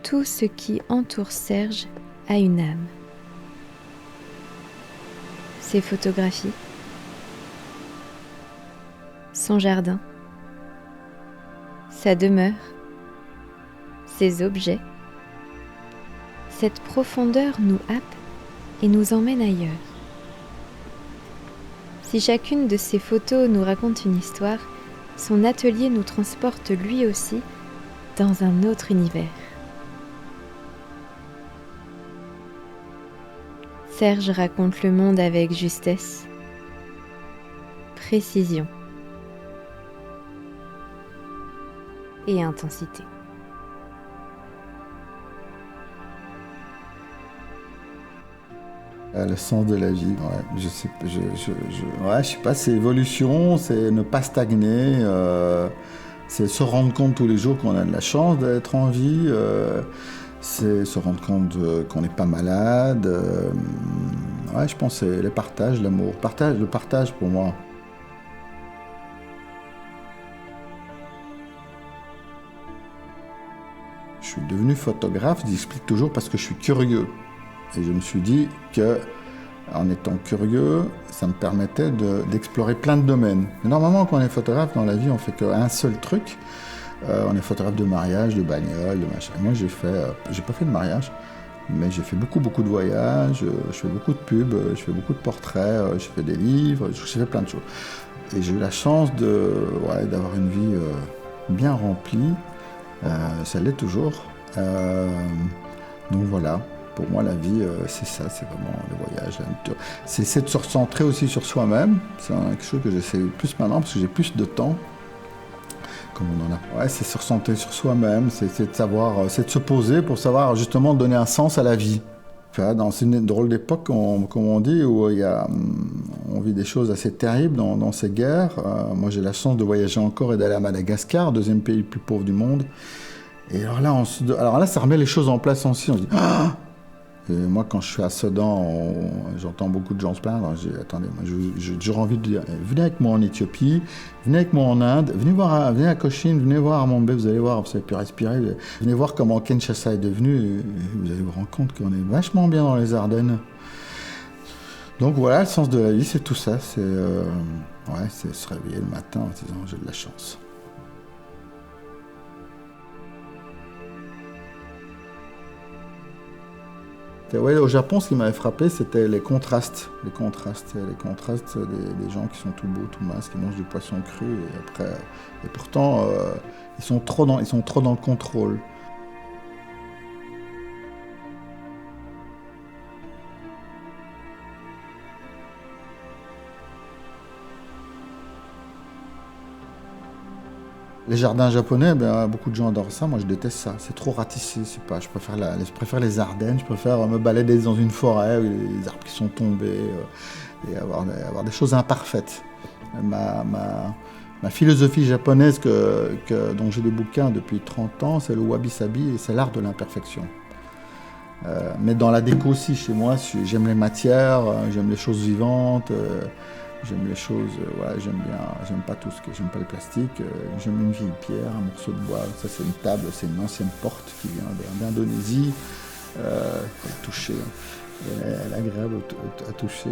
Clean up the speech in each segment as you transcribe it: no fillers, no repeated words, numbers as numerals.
tout ce qui entoure Serge a une âme. Ses photographies, son jardin, sa demeure, ses objets. Cette profondeur nous happe et nous emmène ailleurs. Si chacune de ces photos nous raconte une histoire, son atelier nous transporte lui aussi dans un autre univers. Serge raconte le monde avec justesse, précision et intensité. Le sens de la vie, ouais, je sais pas, c'est évolution, c'est ne pas stagner, c'est se rendre compte tous les jours qu'on a de la chance d'être en vie, c'est se rendre compte qu'on n'est pas malade. Ouais, je pense que c'est le partage, l'amour, le partage pour moi. Je suis devenu photographe, j'explique toujours parce que je suis curieux. Et je me suis dit que, en étant curieux, ça me permettait d'explorer plein de domaines. Mais normalement, quand on est photographe dans la vie, on fait qu'un seul truc. On est photographe de mariage, de bagnole, de machin. Moi, j'ai pas fait de mariage, mais j'ai fait beaucoup de voyages, je fais beaucoup de pubs, je fais beaucoup de portraits, je fais des livres, je fais plein de choses. Et j'ai eu la chance d'avoir une vie bien remplie. Ça l'est toujours. Donc voilà. Pour moi, la vie, c'est ça, c'est vraiment le voyage. C'est de se recentrer aussi sur soi-même. C'est quelque chose que j'essaie plus maintenant parce que j'ai plus de temps. Comme on en a. Ouais, c'est se recentrer sur soi-même, c'est de savoir, c'est de se poser pour savoir justement donner un sens à la vie. Enfin, dans une drôle d'époque, comme on dit, où on vit des choses assez terribles dans ces guerres. Moi, j'ai la chance de voyager encore et d'aller à Madagascar, deuxième pays le plus pauvre du monde. Et alors là, ça remet les choses en place aussi. On se dit, ah! Et moi, quand je suis à Sedan, j'entends beaucoup de gens se plaindre. Je dis, attendez, moi, j'ai toujours envie de dire, venez avec moi en Éthiopie, venez avec moi en Inde, venez à Cochin, venez voir à Mumbai, vous allez voir, vous savez plus respirer. Venez voir comment Kinshasa est devenu, et vous allez vous rendre compte qu'on est vachement bien dans les Ardennes. Donc voilà, le sens de la vie, c'est tout ça. C'est se réveiller le matin en se disant, j'ai de la chance. Ouais, au Japon, ce qui m'avait frappé, c'était les contrastes. Les contrastes des gens qui sont tout beaux, tout minces, qui mangent du poisson cru, et pourtant, ils sont trop dans le contrôle. Les jardins japonais, beaucoup de gens adorent ça. Moi, je déteste ça. C'est trop ratissé. Je préfère les Ardennes. Je préfère me balader dans une forêt où il y a des arbres qui sont tombés et avoir des choses imparfaites. Ma philosophie japonaise dont j'ai des bouquins depuis 30 ans, c'est le wabi-sabi et c'est l'art de l'imperfection. Mais dans la déco aussi, chez moi, j'aime les matières, j'aime les choses vivantes. J'aime les choses, j'aime pas j'aime pas le plastique, j'aime une vieille pierre, un morceau de bois, ça c'est une table, c'est une ancienne porte qui vient d'Indonésie, faut la toucher, elle est agréable à toucher.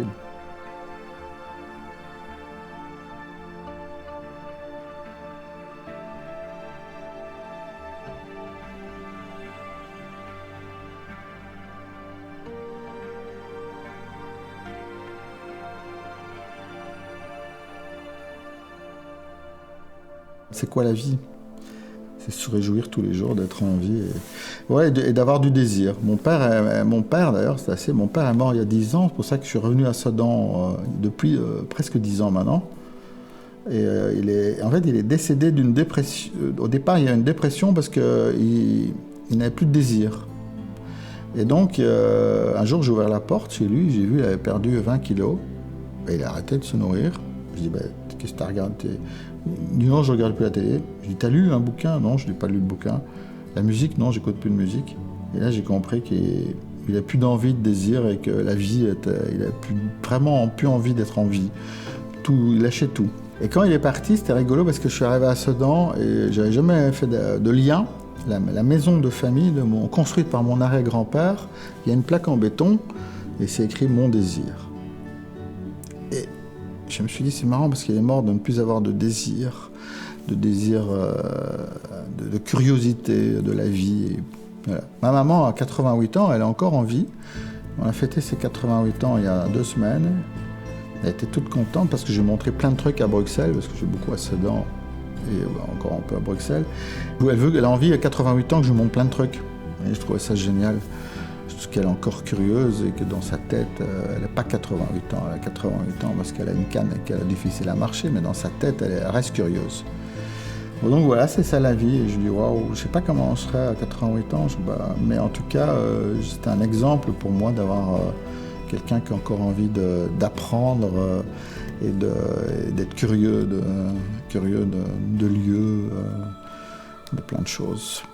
C'est quoi la vie? C'est se réjouir tous les jours, d'être en vie et d'avoir du désir. Mon père d'ailleurs, mon père est mort il y a 10 ans, c'est pour ça que je suis revenu à Sedan depuis presque 10 ans maintenant. Et il est décédé d'une dépression. Au départ, il y a une dépression parce qu'il n'avait plus de désir. Et donc, un jour, j'ai ouvert la porte chez lui, j'ai vu qu'il avait perdu 20 kilos. Et il a arrêté de se nourrir. Je dis, qu'est-ce que tu as regardé? Il dit, non, je ne regarde plus la télé. Je dis, t'as lu un bouquin? Non, je n'ai pas lu le bouquin. La musique? Non, j'écoute plus de musique. Et là, j'ai compris qu'il n'a plus d'envie, de désir, et que la vie, il n'a vraiment plus envie d'être en vie. Il lâchait tout. Et quand il est parti, c'était rigolo parce que je suis arrivé à Sedan et j'avais jamais fait de lien la maison de famille construite par mon arrière-grand-père, il y a une plaque en béton et c'est écrit « Mon désir ». Et je me suis dit, c'est marrant parce qu'il est mort de ne plus avoir de désir, de curiosité de la vie. Et voilà. Ma maman a 88 ans, elle est encore en vie. On a fêté ses 88 ans il y a 2 semaines. Elle était toute contente parce que j'ai montré plein de trucs à Bruxelles, parce que j'ai beaucoup à Sedan et encore un peu à Bruxelles. Elle a envie à 88 ans que je montre plein de trucs. Et je trouvais ça génial. Parce qu'elle est encore curieuse et que dans sa tête, elle n'a pas 88 ans, elle a 88 ans parce qu'elle a une canne et qu'elle a difficile à marcher, mais dans sa tête, elle reste curieuse. Bon, donc voilà, c'est ça la vie. Et je dis, waouh, je ne sais pas comment on serait à 88 ans, mais en tout cas, c'est un exemple pour moi d'avoir quelqu'un qui a encore envie d'apprendre et d'être curieux de lieux, de plein de choses.